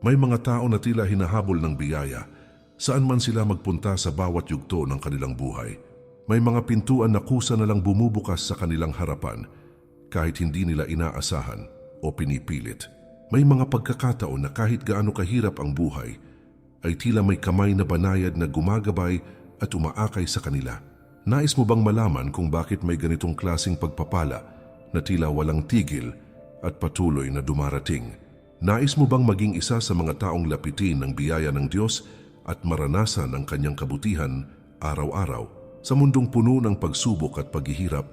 May mga tao na tila hinahabol ng biyaya, saan man sila magpunta sa bawat yugto ng kanilang buhay. May mga pintuan na kusa na lang bumubukas sa kanilang harapan, kahit hindi nila inaasahan o pinipilit. May mga pagkakataon na kahit gaano kahirap ang buhay, ay tila may kamay na banayad na gumagabay at umaakay sa kanila. Nais mo bang malaman kung bakit may ganitong klaseng pagpapala na tila walang tigil at patuloy na dumarating? Nais mo bang maging isa sa mga taong lapitin ng biyaya ng Diyos at maranasan ang kanyang kabutihan araw-araw? Sa mundong puno ng pagsubok at paghihirap,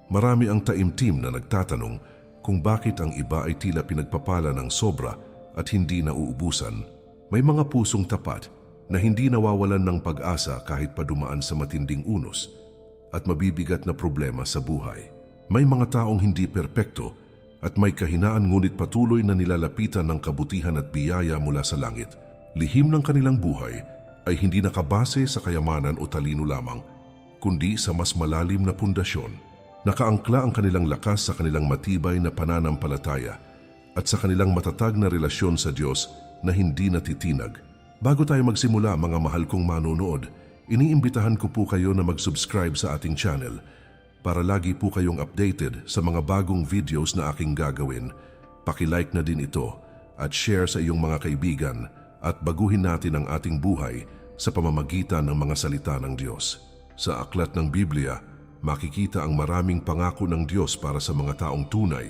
marami ang taimtim na nagtatanong kung bakit ang iba ay tila pinagpapala ng sobra at hindi nauubusan. May mga pusong tapat na hindi nawawalan ng pag-asa kahit padumaan sa matinding unos at mabibigat na problema sa buhay. May mga taong hindi perpekto at may kahinaan ngunit patuloy na nilalapitan ng kabutihan at biyaya mula sa langit. Lihim ng kanilang buhay ay hindi nakabase sa kayamanan o talino lamang, kundi sa mas malalim na pundasyon. Nakaangkla ang kanilang lakas sa kanilang matibay na pananampalataya at sa kanilang matatag na relasyon sa Diyos na hindi natitinag. Bago tayo magsimula, mga mahal kong manonood, iniimbitahan ko po kayo na mag-subscribe sa ating channel para lagi po kayong updated sa mga bagong videos na aking gagawin. Paki-like na din ito at share sa iyong mga kaibigan at baguhin natin ang ating buhay sa pamamagitan ng mga salita ng Diyos. Sa aklat ng Biblia, makikita ang maraming pangako ng Diyos para sa mga taong tunay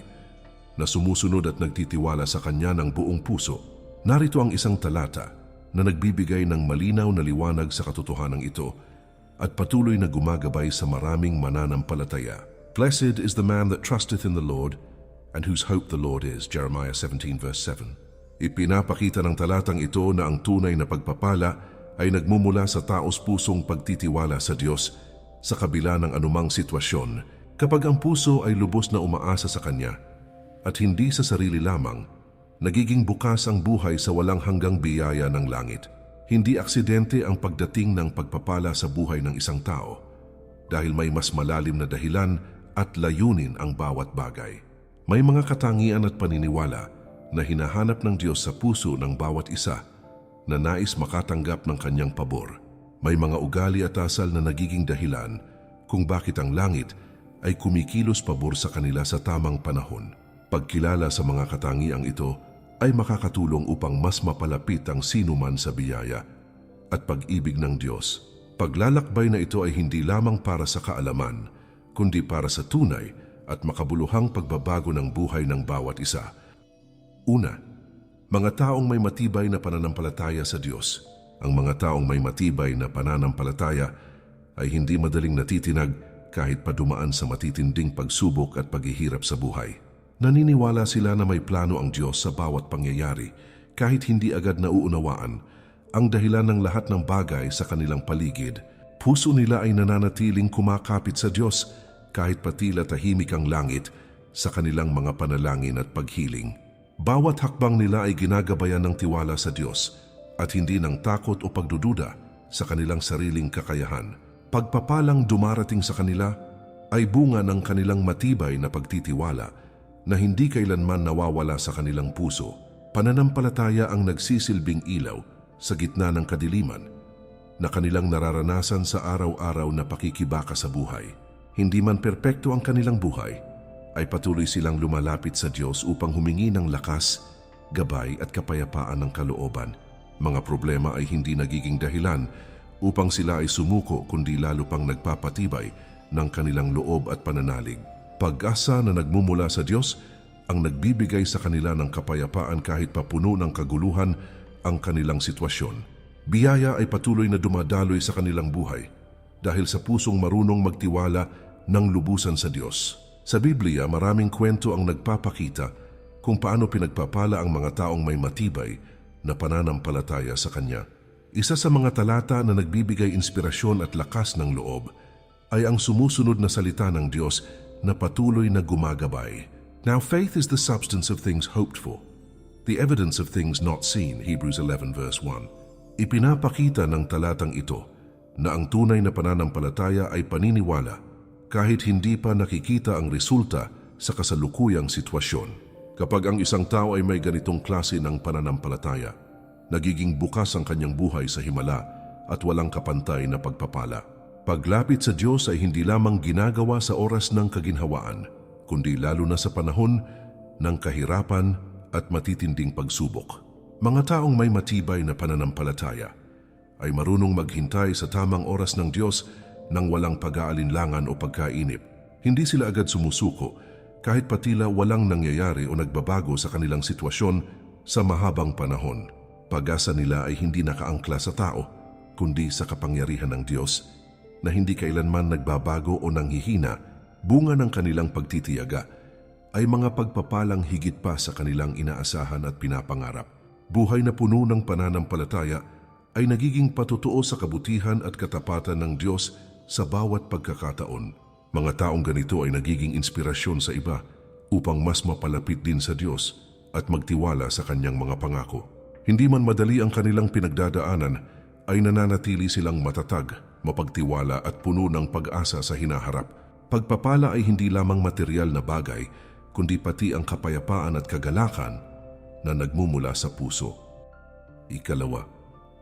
na sumusunod at nagtitiwala sa Kanya ng buong puso. Narito ang isang talata na nagbibigay ng malinaw na liwanag sa katotohanan ito at patuloy na gumagabay sa maraming mananampalataya. Blessed is the man that trusteth in the Lord and whose hope the Lord is. Jeremiah 17 verse 7. Ipinapakita ng talatang ito na ang tunay na pagpapala ay nagmumula sa taos pusong pagtitiwala sa Diyos sa kabila ng anumang sitwasyon. Kapag ang puso ay lubos na umaasa sa Kanya at hindi sa sarili lamang, nagiging bukas ang buhay sa walang hanggang biyaya ng langit. Hindi aksidente ang pagdating ng pagpapala sa buhay ng isang tao dahil may mas malalim na dahilan at layunin ang bawat bagay. May mga katangian at paniniwala na hinahanap ng Diyos sa puso ng bawat isa na nais makatanggap ng Kanyang pabor. May mga ugali at asal na nagiging dahilan kung bakit ang langit ay kumikilos pabor sa kanila sa tamang panahon. Pagkilala sa mga katangiang ito ay makakatulong upang mas mapalapit ang sinuman sa biyaya at pag-ibig ng Diyos. Paglalakbay na ito ay hindi lamang para sa kaalaman, kundi para sa tunay at makabuluhang pagbabago ng buhay ng bawat isa. Una, mga taong may matibay na pananampalataya sa Diyos. Ang mga taong may matibay na pananampalataya ay hindi madaling natitinag kahit padumaan sa matitinding pagsubok at paghihirap sa buhay. Naniniwala sila na may plano ang Diyos sa bawat pangyayari kahit hindi agad nauunawaan ang dahilan ng lahat ng bagay sa kanilang paligid. Puso nila ay nananatiling kumakapit sa Diyos kahit patila tahimik ang langit sa kanilang mga panalangin at paghiling. Bawat hakbang nila ay ginagabayan ng tiwala sa Diyos at hindi ng takot o pagdududa sa kanilang sariling kakayahan. Pagpapalang dumarating sa kanila ay bunga ng kanilang matibay na pagtitiwala na hindi kailanman nawawala sa kanilang puso. Pananampalataya ang nagsisilbing ilaw sa gitna ng kadiliman na kanilang nararanasan sa araw-araw na pakikibaka sa buhay. Hindi man perpekto ang kanilang buhay, ay patuloy silang lumalapit sa Diyos upang humingi ng lakas, gabay at kapayapaan ng kalooban. Mga problema ay hindi nagiging dahilan upang sila ay sumuko kundi lalo pang nagpapatibay ng kanilang loob at pananalig. Pag-asa na nagmumula sa Diyos ang nagbibigay sa kanila ng kapayapaan kahit papuno ng kaguluhan ang kanilang sitwasyon. Biyaya ay patuloy na dumadaloy sa kanilang buhay dahil sa pusong marunong magtiwala ng lubusan sa Diyos. Sa Biblia, maraming kwento ang nagpapakita kung paano pinagpapala ang mga taong may matibay na pananampalataya sa Kanya. Isa sa mga talata na nagbibigay inspirasyon at lakas ng loob ay ang sumusunod na salita ng Diyos na patuloy na gumagabay. Now faith is the substance of things hoped for, the evidence of things not seen. Hebrews 11 verse 1. Ipinapakita ng talatang ito na ang tunay na pananampalataya ay paniniwala kahit hindi pa nakikita ang resulta sa kasalukuyang sitwasyon. Kapag ang isang tao ay may ganitong klase ng pananampalataya, nagiging bukas ang kanyang buhay sa himala at walang kapantay na pagpapala. Paglapit sa Diyos ay hindi lamang ginagawa sa oras ng kaginhawaan, kundi lalo na sa panahon ng kahirapan at matitinding pagsubok. Mga taong may matibay na pananampalataya ay marunong maghintay sa tamang oras ng Diyos nang walang pag-aalinlangan o pagkainip. Hindi sila agad sumusuko kahit patila walang nangyayari o nagbabago sa kanilang sitwasyon sa mahabang panahon. Pag-asa nila ay hindi nakaangkla sa tao, kundi sa kapangyarihan ng Diyos na hindi kailanman nagbabago o nanghihina. Bunga ng kanilang pagtitiyaga ay mga pagpapalang higit pa sa kanilang inaasahan at pinapangarap. Buhay na puno ng pananampalataya ay nagiging patutuo sa kabutihan at katapatan ng Diyos sa bawat pagkakataon. Mga taong ganito ay nagiging inspirasyon sa iba upang mas mapalapit din sa Diyos at magtiwala sa kanyang mga pangako. Hindi man madali ang kanilang pinagdadaanan, ay nananatili silang matatag, mapagtiwala at puno ng pag-asa sa hinaharap. Pagpapala ay hindi lamang material na bagay, kundi pati ang kapayapaan at kagalakan na nagmumula sa puso. Ikalawa,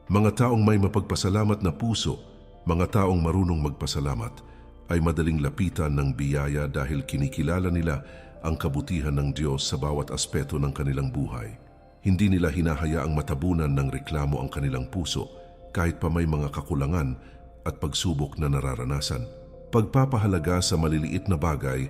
mga taong may mapagpasalamat na puso, mga taong marunong magpasalamat, ay madaling lapitan ng biyaya dahil kinikilala nila ang kabutihan ng Diyos sa bawat aspeto ng kanilang buhay. Hindi nila hinahayaang matabunan ng reklamo ang kanilang puso kahit pa may mga kakulangan at pagsubok na nararanasan. Pagpapahalaga sa maliliit na bagay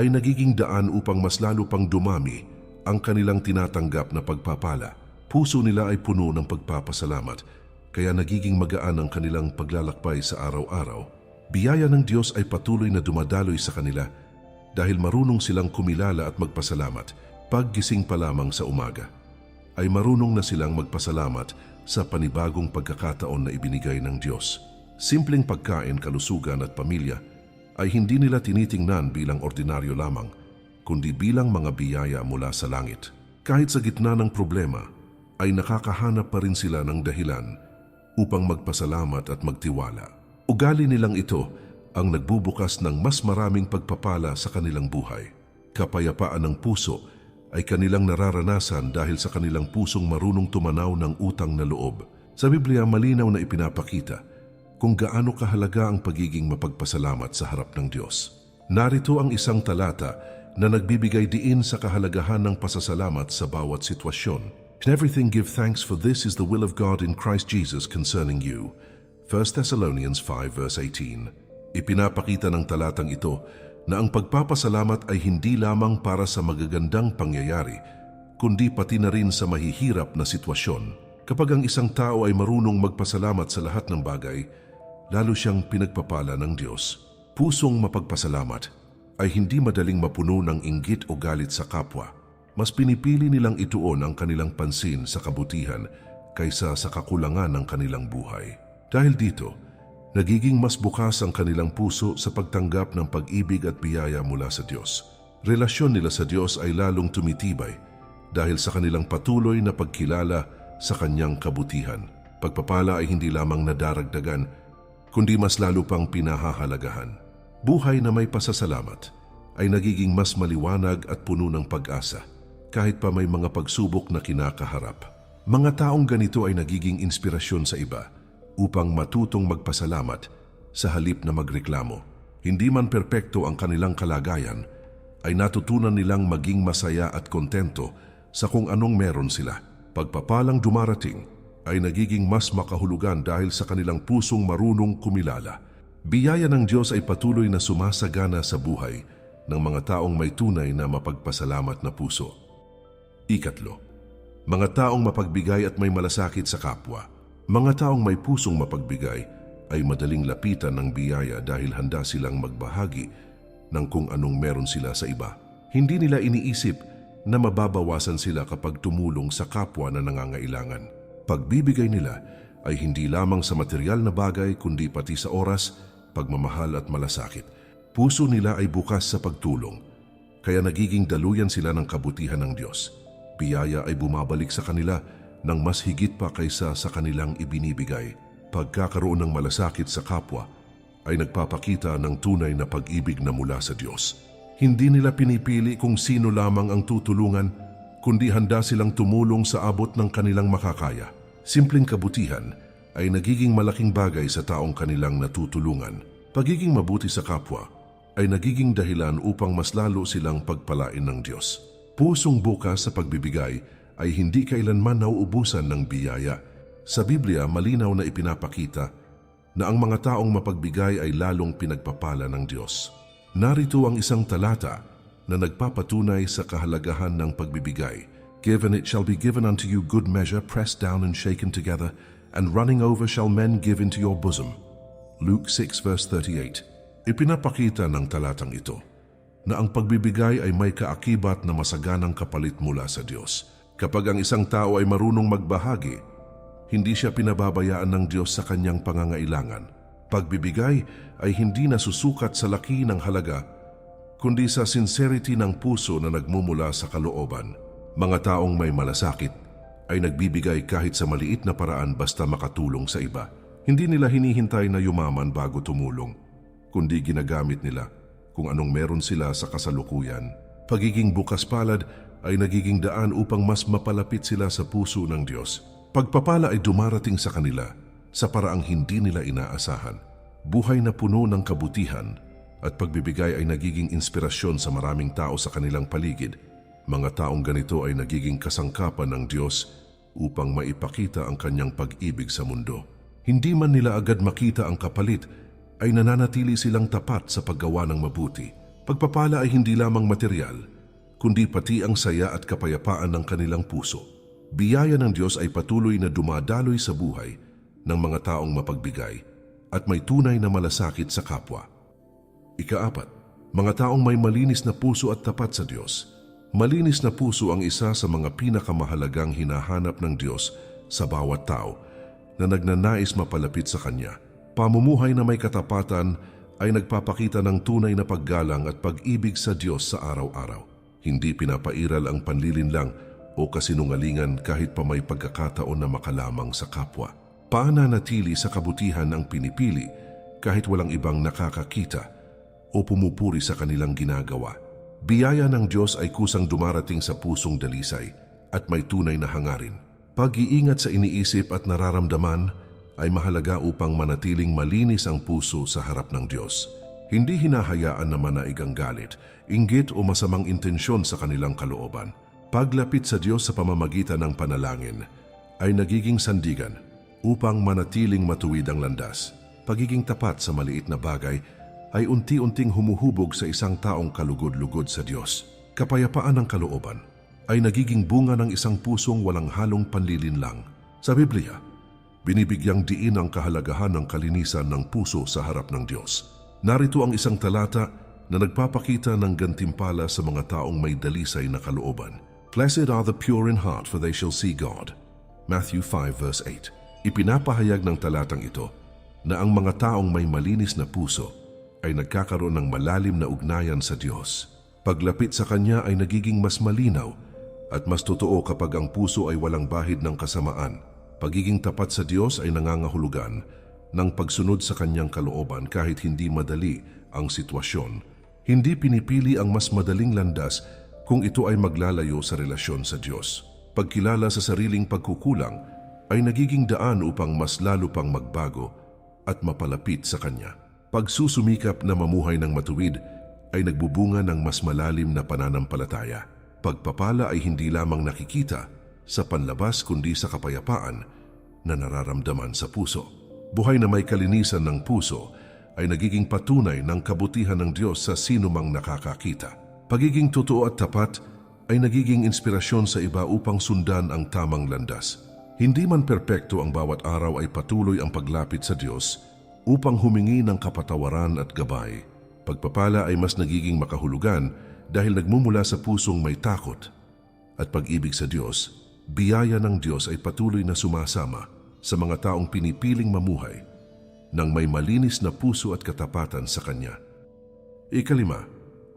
ay nagiging daan upang mas lalo pang dumami ang kanilang tinatanggap na pagpapala. Puso nila ay puno ng pagpapasalamat, kaya nagiging magaan ang kanilang paglalakbay sa araw-araw. Biyaya ng Diyos ay patuloy na dumadaloy sa kanila dahil marunong silang kumilala at magpasalamat. Paggising pa lamang sa umaga, ay marunong na silang magpasalamat sa panibagong pagkakataon na ibinigay ng Diyos. Simpleng pagkain, kalusugan at pamilya ay hindi nila tinitingnan bilang ordinaryo lamang, kundi bilang mga biyaya mula sa langit. Kahit sa gitna ng problema, ay nakakahanap pa rin sila ng dahilan upang magpasalamat at magtiwala. Ugali nilang ito ang nagbubukas ng mas maraming pagpapala sa kanilang buhay. Kapayapaan ng puso ay kanilang nararanasan dahil sa kanilang pusong marunong tumanaw ng utang na loob. Sa Biblia, malinaw na ipinapakita kung gaano kahalaga ang pagiging mapagpasalamat sa harap ng Diyos. Narito ang isang talata na nagbibigay diin sa kahalagahan ng pasasalamat sa bawat sitwasyon. In everything give thanks, for this is the will of God in Christ Jesus concerning you. 1 Thessalonians 5 verse 18. Ipinapakita ng talatang ito na ang pagpapasalamat ay hindi lamang para sa magagandang pangyayari, kundi pati na rin sa mahihirap na sitwasyon. Kapag ang isang tao ay marunong magpasalamat sa lahat ng bagay, lalo siyang pinagpapala ng Diyos. Pusong mapagpasalamat ay hindi madaling mapuno ng inggit o galit sa kapwa. Mas pinipili nilang ituon ang kanilang pansin sa kabutihan kaysa sa kakulangan ng kanilang buhay. Dahil dito, nagiging mas bukas ang kanilang puso sa pagtanggap ng pag-ibig at biyaya mula sa Diyos. Relasyon nila sa Diyos ay lalong tumitibay dahil sa kanilang patuloy na pagkilala sa kanyang kabutihan. Pagpapala ay hindi lamang nadaragdagan, kundi mas lalo pang pinahahalagahan. Buhay na may pasasalamat ay nagiging mas maliwanag at puno ng pag-asa kahit pa may mga pagsubok na kinakaharap. Mga taong ganito ay nagiging inspirasyon sa iba upang matutong magpasalamat sa halip na magreklamo. Hindi man perpekto ang kanilang kalagayan, ay natutunan nilang maging masaya at kontento sa kung anong meron sila. Pagpapalang dumarating ay nagiging mas makahulugan dahil sa kanilang pusong marunong kumilala. Biyaya ng Diyos ay patuloy na sumasagana sa buhay ng mga taong may tunay na mapagpasalamat na puso. Ikatlo, mga taong mapagbigay at may malasakit sa kapwa. Mga taong may pusong mapagbigay ay madaling lapitan ng biyaya dahil handa silang magbahagi ng kung anong meron sila sa iba. Hindi nila iniisip na mababawasan sila kapag tumulong sa kapwa na nangangailangan. Pagbibigay nila ay hindi lamang sa material na bagay kundi pati sa oras, pagmamahal at malasakit. Puso nila ay bukas sa pagtulong, kaya nagiging daluyan sila ng kabutihan ng Diyos. Biyaya ay bumabalik sa kanila ng mas higit pa kaysa sa kanilang ibinibigay. Pagkakaroon ng malasakit sa kapwa ay nagpapakita ng tunay na pag-ibig na mula sa Diyos. Hindi nila pinipili kung sino lamang ang tutulungan, kundi handa silang tumulong sa abot ng kanilang makakaya. Simpleng kabutihan ay nagiging malaking bagay sa taong kanilang natutulungan. Pagiging mabuti sa kapwa ay nagiging dahilan upang mas lalo silang pagpalain ng Diyos. Pusong bukas sa pagbibigay ay hindi kailanman nauubusan ng biyaya. Sa Biblia, malinaw na ipinapakita na ang mga taong mapagbigay ay lalong pinagpapala ng Diyos. Narito ang isang talata na nagpapatunay sa kahalagahan ng pagbibigay. Give and it shall be given unto you good measure, pressed down and shaken together, and running over shall men give into your bosom. Luke 6 verse 38. Ipinapakita ng talatang ito na ang pagbibigay ay may kaakibat na masaganang kapalit mula sa Diyos. Kapag ang isang tao ay marunong magbahagi, hindi siya pinababayaan ng Diyos sa kanyang pangangailangan. Pagbibigay ay hindi nasusukat sa laki ng halaga, kundi sa sincerity ng puso na nagmumula sa kalooban. Mga taong may malasakit ay nagbibigay kahit sa maliit na paraan basta makatulong sa iba. Hindi nila hinihintay na yumaman bago tumulong, kundi ginagamit nila kung anong meron sila sa kasalukuyan. Pagiging bukas palad ay nagiging daan upang mas mapalapit sila sa puso ng Diyos. Pagpapala ay dumarating sa kanila sa paraang hindi nila inaasahan. Buhay na puno ng kabutihan at pagbibigay ay nagiging inspirasyon sa maraming tao sa kanilang paligid. Mga taong ganito ay nagiging kasangkapan ng Diyos upang maipakita ang kanyang pag-ibig sa mundo. Hindi man nila agad makita ang kapalit, ay nananatili silang tapat sa paggawa ng mabuti. Pagpapala ay hindi lamang material, kundi pati ang saya at kapayapaan ng kanilang puso. Biyaya ng Diyos ay patuloy na dumadaloy sa buhay ng mga taong mapagbigay at may tunay na malasakit sa kapwa. Ika-4, mga taong may malinis na puso at tapat sa Diyos. Malinis na puso ang isa sa mga pinakamahalagang hinahanap ng Diyos sa bawat tao na nagnanais mapalapit sa Kanya. Pamumuhay na may katapatan ay nagpapakita ng tunay na paggalang at pag-ibig sa Diyos sa araw-araw. Hindi pinapairal ang panlilinlang o kasinungalingan kahit pa may pagkakataon na makalamang sa kapwa. Pananatili sa kabutihan ang pinipili kahit walang ibang nakakakita o pumupuri sa kanilang ginagawa. Biyaya ng Diyos ay kusang dumarating sa pusong dalisay at may tunay na hangarin. Pag-iingat sa iniisip at nararamdaman ay mahalaga upang manatiling malinis ang puso sa harap ng Diyos. Hindi hinahayaan na manaig ang galit, inggit o masamang intensyon sa kanilang kalooban. Paglapit sa Diyos sa pamamagitan ng panalangin ay nagiging sandigan upang manatiling matuwid ang landas. Pagiging tapat sa maliit na bagay ay unti-unting humuhubog sa isang taong kalugod-lugod sa Diyos. Kapayapaan ng kalooban ay nagiging bunga ng isang pusong walang halong panlilinlang. Sa Biblia, binibigyang diin ang kahalagahan ng kalinisan ng puso sa harap ng Diyos. Narito ang isang talata na nagpapakita ng gantimpala sa mga taong may dalisay na kalooban. Blessed are the pure in heart, for they shall see God. Matthew 5 verse 8. Ipinapahayag ng talatang ito na ang mga taong may malinis na puso ay nagkakaroon ng malalim na ugnayan sa Diyos. Paglapit sa Kanya ay nagiging mas malinaw at mas totoo kapag ang puso ay walang bahid ng kasamaan. Pagiging tapat sa Diyos ay nangangahulugan ng pagsunod sa Kanyang kalooban kahit hindi madali ang sitwasyon. Hindi pinipili ang mas madaling landas kung ito ay maglalayo sa relasyon sa Diyos. Pagkilala sa sariling pagkukulang ay nagiging daan upang mas lalo pang magbago at mapalapit sa Kanya. Pagsusumikap na mamuhay ng matuwid ay nagbubunga ng mas malalim na pananampalataya. Pagpapala ay hindi lamang nakikita sa panlabas kundi sa kapayapaan na nararamdaman sa puso. Buhay na may kalinisan ng puso ay nagiging patunay ng kabutihan ng Diyos sa sinumang nakakakita. Pagiging totoo at tapat ay nagiging inspirasyon sa iba upang sundan ang tamang landas. Hindi man perpekto ang bawat araw ay patuloy ang paglapit sa Diyos upang humingi ng kapatawaran at gabay. Pagpapala ay mas nagiging makahulugan dahil nagmumula sa pusong may takot at pag-ibig sa Diyos. Biyaya ng Diyos ay patuloy na sumasama sa mga taong pinipiling mamuhay ng may malinis na puso at katapatan sa Kanya. Ikalima,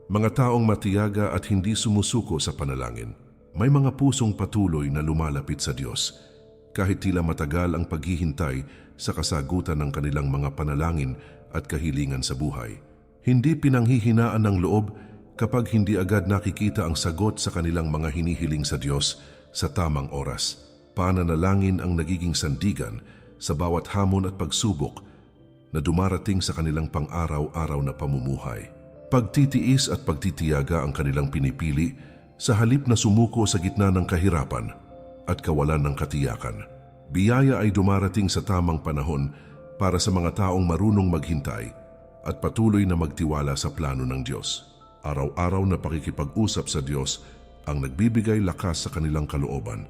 mga taong matiyaga at hindi sumusuko sa panalangin. May mga pusong patuloy na lumalapit sa Diyos kahit tila matagal ang paghihintay sa kasagutan ng kanilang mga panalangin at kahilingan sa buhay. Hindi pinanghihinaan ng loob kapag hindi agad nakikita ang sagot sa kanilang mga hinihiling sa Diyos sa tamang oras. Pananalangin ang nagiging sandigan sa bawat hamon at pagsubok na dumarating sa kanilang pang-araw-araw na pamumuhay. Pagtitiis at pagtitiyaga ang kanilang pinipili sa halip na sumuko sa gitna ng kahirapan at kawalan ng katiyakan. Biyaya ay dumarating sa tamang panahon para sa mga taong marunong maghintay at patuloy na magtiwala sa plano ng Diyos. Araw-araw na pakikipag-usap sa Diyos ang nagbibigay lakas sa kanilang kalooban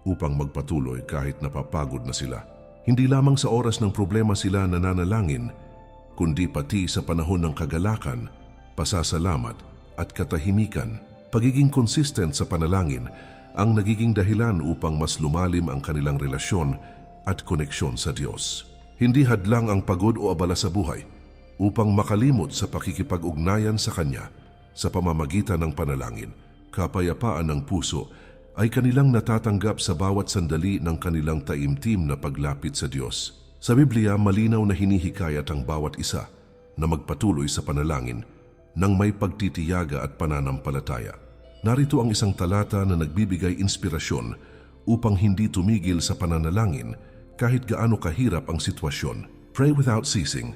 upang magpatuloy kahit napapagod na sila. Hindi lamang sa oras ng problema sila nananalangin, kundi pati sa panahon ng kagalakan, pasasalamat at katahimikan. Pagiging consistent sa panalangin ang nagiging dahilan upang mas lumalim ang kanilang relasyon at koneksyon sa Diyos. Hindi hadlang ang pagod o abala sa buhay upang makalimot sa pakikipag-ugnayan sa Kanya sa pamamagitan ng panalangin. Kapayapaan ng puso ay kanilang natatanggap sa bawat sandali ng kanilang taimtim na paglapit sa Diyos. Sa Biblia, malinaw na hinihikayat ang bawat isa na magpatuloy sa panalangin nang may pagtitiyaga at pananampalataya. Narito ang isang talata na nagbibigay inspirasyon upang hindi tumigil sa pananalangin kahit gaano kahirap ang sitwasyon. Pray without ceasing.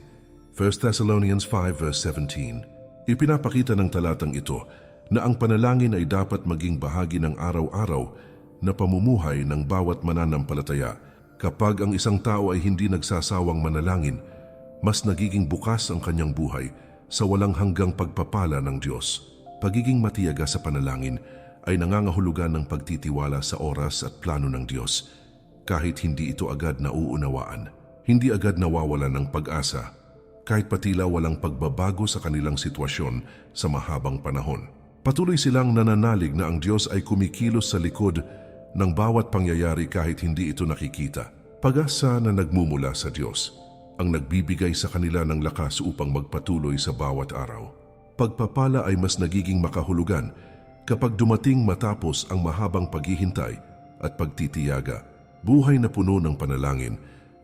1 Thessalonians 5 verse 17. Ipinapakita ng talatang ito na ang panalangin ay dapat maging bahagi ng araw-araw na pamumuhay ng bawat mananampalataya. Kapag ang isang tao ay hindi nagsasawang manalangin, mas nagiging bukas ang kanyang buhay sa walang hanggang pagpapala ng Diyos. Pagiging matiyaga sa panalangin ay nangangahulugan ng pagtitiwala sa oras at plano ng Diyos kahit hindi ito agad nauunawaan. Hindi agad nawawalan ng pag-asa kahit patila walang pagbabago sa kanilang sitwasyon sa mahabang panahon. Patuloy silang nananalig na ang Diyos ay kumikilos sa likod ng bawat pangyayari kahit hindi ito nakikita. Pag-asa na nagmumula sa Diyos ang nagbibigay sa kanila ng lakas upang magpatuloy sa bawat araw. Pagpapala ay mas nagiging makahulugan kapag dumating matapos ang mahabang paghihintay at pagtitiyaga. Buhay na puno ng panalangin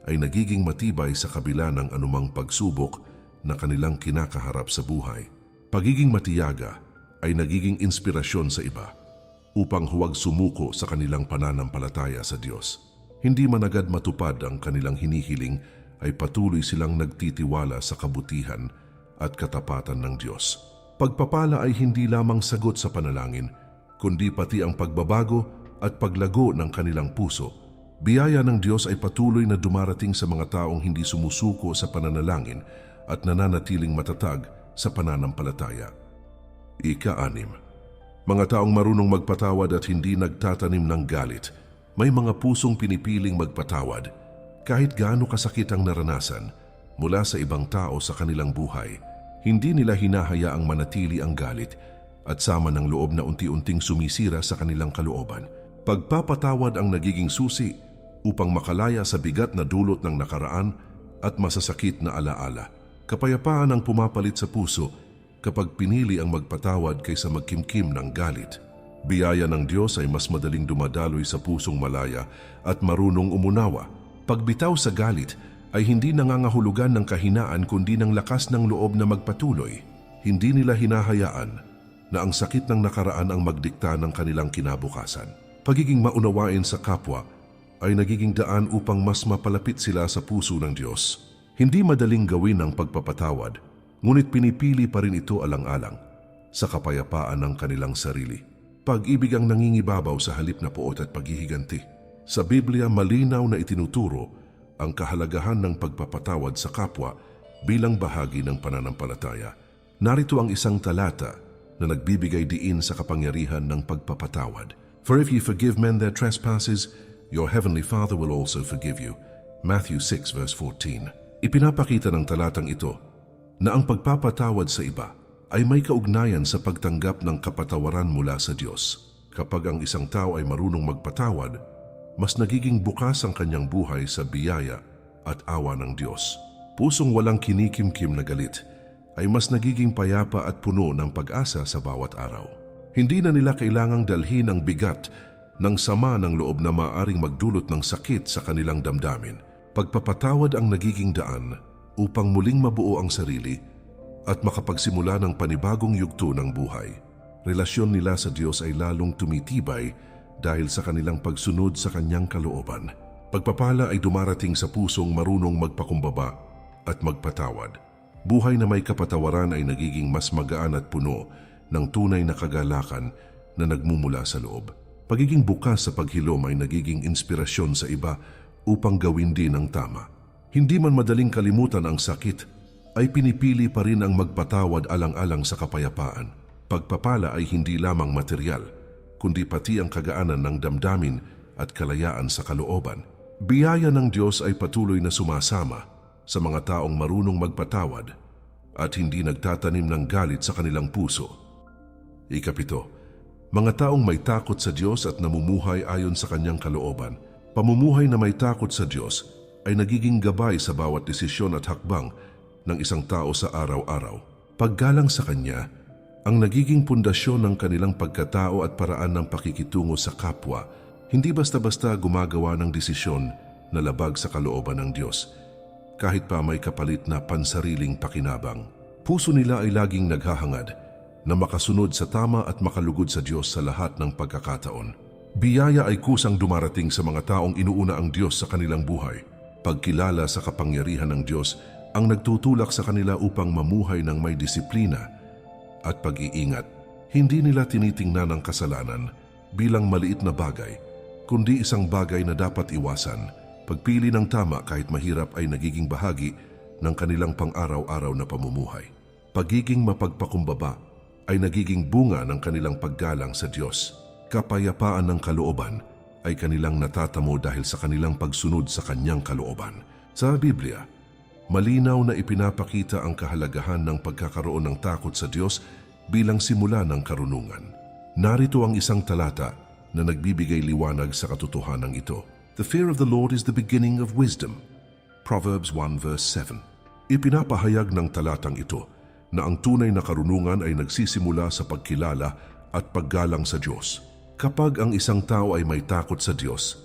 ay nagiging matibay sa kabila ng anumang pagsubok na kanilang kinakaharap sa buhay. Pagiging matiyaga ay nagiging inspirasyon sa iba upang huwag sumuko sa kanilang pananampalataya sa Diyos. Hindi man agad matupad ang kanilang hinihiling, ay patuloy silang nagtitiwala sa kabutihan at katapatan ng Diyos. Pagpapala ay hindi lamang sagot sa panalangin, kundi pati ang pagbabago at paglago ng kanilang puso. Biyaya ng Diyos ay patuloy na dumarating sa mga taong hindi sumusuko sa pananalangin at nananatiling matatag sa pananampalataya. Ika-6. Mga taong marunong magpatawad at hindi nagtatanim ng galit. May mga pusong pinipiling magpatawad kahit gaano kasakit ang naranasan mula sa ibang tao sa kanilang buhay. Hindi nila hinahayaang manatili ang galit at sama ng loob na unti-unting sumisira sa kanilang kalooban. Pagpapatawad ang nagiging susi upang makalaya sa bigat na dulot ng nakaraan at masasakit na alaala. Kapayapaan ang pumapalit sa puso kapag pinili ang magpatawad kaysa magkimkim ng galit. Biyaya ng Diyos ay mas madaling dumadaloy sa pusong malaya at marunong umunawa. Pagbitaw sa galit ay hindi nangangahulugan ng kahinaan kundi ng lakas ng loob na magpatuloy. Hindi nila hinahayaan na ang sakit ng nakaraan ang magdikta ng kanilang kinabukasan. Pagiging maunawain sa kapwa ay nagiging daan upang mas mapalapit sila sa puso ng Diyos. Hindi madaling gawin ang pagpapatawad, ngunit pinipili pa rin ito alang-alang sa kapayapaan ng kanilang sarili. Pag-ibig ang nangingibabaw sa halip na puot at paghihiganti. Sa Biblia, malinaw na itinuturo ang kahalagahan ng pagpapatawad sa kapwa bilang bahagi ng pananampalataya. Narito ang isang talata na nagbibigay diin sa kapangyarihan ng pagpapatawad. For if you forgive men their trespasses, your heavenly Father will also forgive you. Matthew 6 verse 14. Ipinapakita ng talatang ito na ang pagpapatawad sa iba ay may kaugnayan sa pagtanggap ng kapatawaran mula sa Diyos. Kapag ang isang tao ay marunong magpatawad, mas nagiging bukas ang kanyang buhay sa biyaya at awa ng Diyos. Pusong walang kinikimkim na galit ay mas nagiging payapa at puno ng pag-asa sa bawat araw. Hindi na nila kailangang dalhin ang bigat ng sama ng loob na maaaring magdulot ng sakit sa kanilang damdamin. Pagpapatawad ang nagiging daan upang muling mabuo ang sarili at makapagsimula ng panibagong yugto ng buhay. Relasyon nila sa Diyos ay lalong tumitibay dahil sa kanilang pagsunod sa Kanyang kalooban. Pagpapala ay dumarating sa pusong marunong magpakumbaba at magpatawad. Buhay na may kapatawaran ay nagiging mas magaan at puno ng tunay na kagalakan na nagmumula sa loob. Pagiging bukas sa paghilom ay nagiging inspirasyon sa iba upang gawin din ang tama. Hindi man madaling kalimutan ang sakit, ay pinipili pa rin ang magpatawad alang-alang sa kapayapaan. Pagpapala ay hindi lamang material, kundi pati ang kagaanan ng damdamin at kalayaan sa kalooban. Biyaya ng Diyos ay patuloy na sumasama sa mga taong marunong magpatawad at hindi nagtatanim ng galit sa kanilang puso. Ikapito, mga taong may takot sa Diyos at namumuhay ayon sa Kanyang kalooban. Pamumuhay na may takot sa Diyos ay nagiging gabay sa bawat desisyon at hakbang ng isang tao sa araw-araw. Paggalang sa Kanya, ang nagiging pundasyon ng kanilang pagkatao at paraan ng pakikitungo sa kapwa. Hindi basta-basta gumagawa ng desisyon na labag sa kalooban ng Diyos, kahit pa may kapalit na pansariling pakinabang. Puso nila ay laging naghahangad na makasunod sa tama at makalugod sa Diyos sa lahat ng pagkakataon. Biyaya ay kusang dumarating sa mga taong inuuna ang Diyos sa kanilang buhay. Pagkilala sa kapangyarihan ng Diyos ang nagtutulak sa kanila upang mamuhay ng may disiplina at pag-iingat. Hindi nila tinitingnan ang kasalanan bilang maliit na bagay, kundi isang bagay na dapat iwasan. Pagpili ng tama kahit mahirap ay nagiging bahagi ng kanilang pang-araw-araw na pamumuhay. Pagiging mapagpakumbaba ay nagiging bunga ng kanilang paggalang sa Diyos. Kapayapaan ng kalooban ay kanilang natatamo dahil sa kanilang pagsunod sa Kanyang kalooban. Sa Biblia, malinaw na ipinapakita ang kahalagahan ng pagkakaroon ng takot sa Diyos bilang simula ng karunungan. Narito ang isang talata na nagbibigay liwanag sa katotohanan ito. The fear of the Lord is the beginning of wisdom. Proverbs 1 verse 7. Ipinapahayag ng talatang ito na ang tunay na karunungan ay nagsisimula sa pagkilala at paggalang sa Diyos. Kapag ang isang tao ay may takot sa Diyos,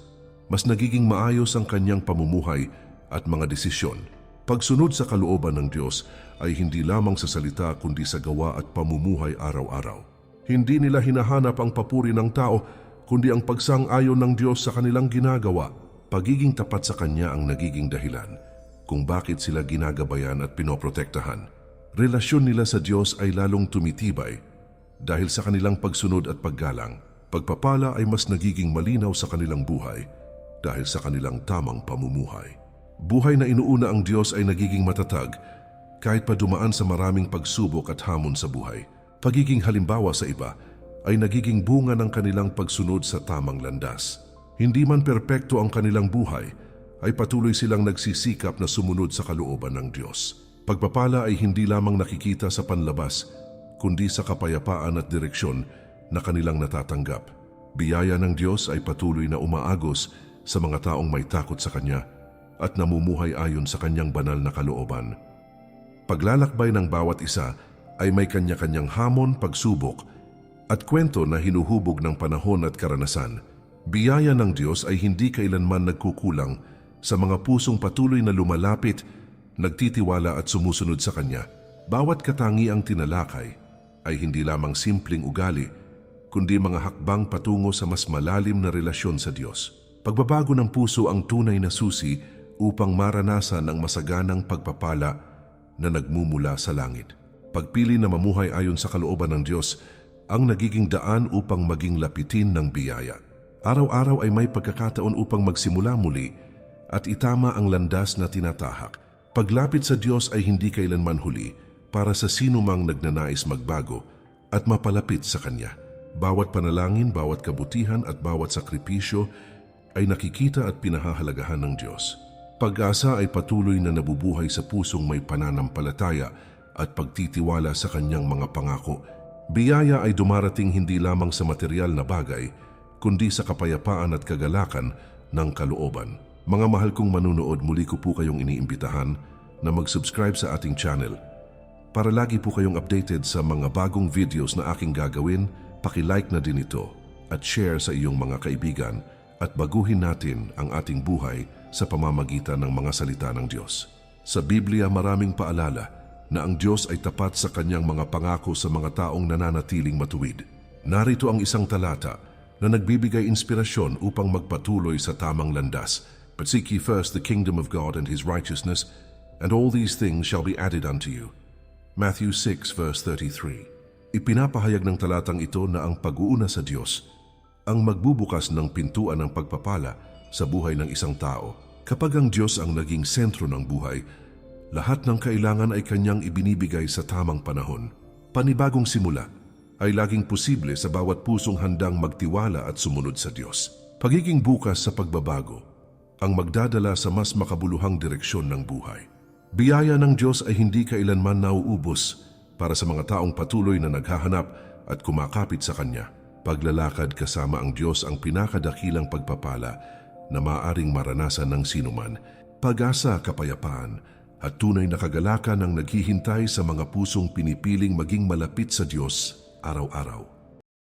mas nagiging maayos ang kanyang pamumuhay at mga desisyon. Pagsunod sa kalooban ng Diyos ay hindi lamang sa salita kundi sa gawa at pamumuhay araw-araw. Hindi nila hinahanap ang papuri ng tao kundi ang pagsang-ayon ng Diyos sa kanilang ginagawa. Pagiging tapat sa Kanya ang nagiging dahilan kung bakit sila ginagabayan at pinoprotektahan. Relasyon nila sa Diyos ay lalong tumitibay dahil sa kanilang pagsunod at paggalang. Pagpapala ay mas nagiging malinaw sa kanilang buhay dahil sa kanilang tamang pamumuhay. Buhay na inuuna ang Diyos ay nagiging matatag kahit pa dumaan sa maraming pagsubok at hamon sa buhay. Pagiging halimbawa sa iba ay nagiging bunga ng kanilang pagsunod sa tamang landas. Hindi man perpekto ang kanilang buhay, ay patuloy silang nagsisikap na sumunod sa kalooban ng Diyos. Pagpapala ay hindi lamang nakikita sa panlabas, kundi sa kapayapaan at direksyon na kanilang natatanggap. Biyaya ng Diyos ay patuloy na umaagos sa mga taong may takot sa Kanya at namumuhay ayon sa Kanyang banal na kalooban. Paglalakbay ng bawat isa ay may kanya-kanyang hamon, pagsubok at kwento na hinuhubog ng panahon at karanasan. Biyaya ng Diyos ay hindi kailanman nagkukulang sa mga pusong patuloy na lumalapit, nagtitiwala at sumusunod sa Kanya. Bawat katangiang tinalakay ay hindi lamang simpleng ugali, kundi mga hakbang patungo sa mas malalim na relasyon sa Diyos. Pagbabago ng puso ang tunay na susi upang maranasan ang masaganang pagpapala na nagmumula sa langit. Pagpili na mamuhay ayon sa kalooban ng Diyos ang nagiging daan upang maging lapitin ng biyaya. Araw-araw ay may pagkakataon upang magsimula muli at itama ang landas na tinatahak. Paglapit sa Diyos ay hindi kailanman huli para sa sinumang nagnanais magbago at mapalapit sa Kanya. Bawat panalangin, bawat kabutihan at bawat sakripisyo ay nakikita at pinahahalagahan ng Diyos. Pag-asa ay patuloy na nabubuhay sa pusong may pananampalataya at pagtitiwala sa Kanyang mga pangako. Biyaya ay dumarating hindi lamang sa material na bagay, kundi sa kapayapaan at kagalakan ng kalooban. Mga mahal kong manunood, muli ko po kayong iniimbitahan na mag-subscribe sa ating channel. Para lagi po kayong updated sa mga bagong videos na aking gagawin, paki-like na din ito at share sa iyong mga kaibigan at baguhin natin ang ating buhay sa pamamagitan ng mga salita ng Diyos. Sa Biblia maraming paalala na ang Diyos ay tapat sa kanyang mga pangako sa mga taong nananatiling matuwid. Narito ang isang talata na nagbibigay inspirasyon upang magpatuloy sa tamang landas. But seek ye first the kingdom of God and His righteousness, and all these things shall be added unto you. Matthew 6 verse 33. Ipinapahayag ng talatang ito na ang pag-uuna sa Diyos ang magbubukas ng pintuan ng pagpapala sa buhay ng isang tao. Kapag ang Diyos ang naging sentro ng buhay, lahat ng kailangan ay kanyang ibinibigay sa tamang panahon. Panibagong simula ay laging posible sa bawat pusong handang magtiwala at sumunod sa Diyos. Pagiging bukas sa pagbabago ang magdadala sa mas makabuluhang direksyon ng buhay. Biyaya ng Diyos ay hindi kailanman nauubos para sa mga taong patuloy na naghahanap at kumakapit sa Kanya. Paglalakad kasama ang Diyos ang pinakadakilang pagpapala na maaaring maranasan ng sinuman. Pag-asa, kapayapaan at tunay na kagalakan ang naghihintay sa mga pusong pinipiling maging malapit sa Diyos araw-araw.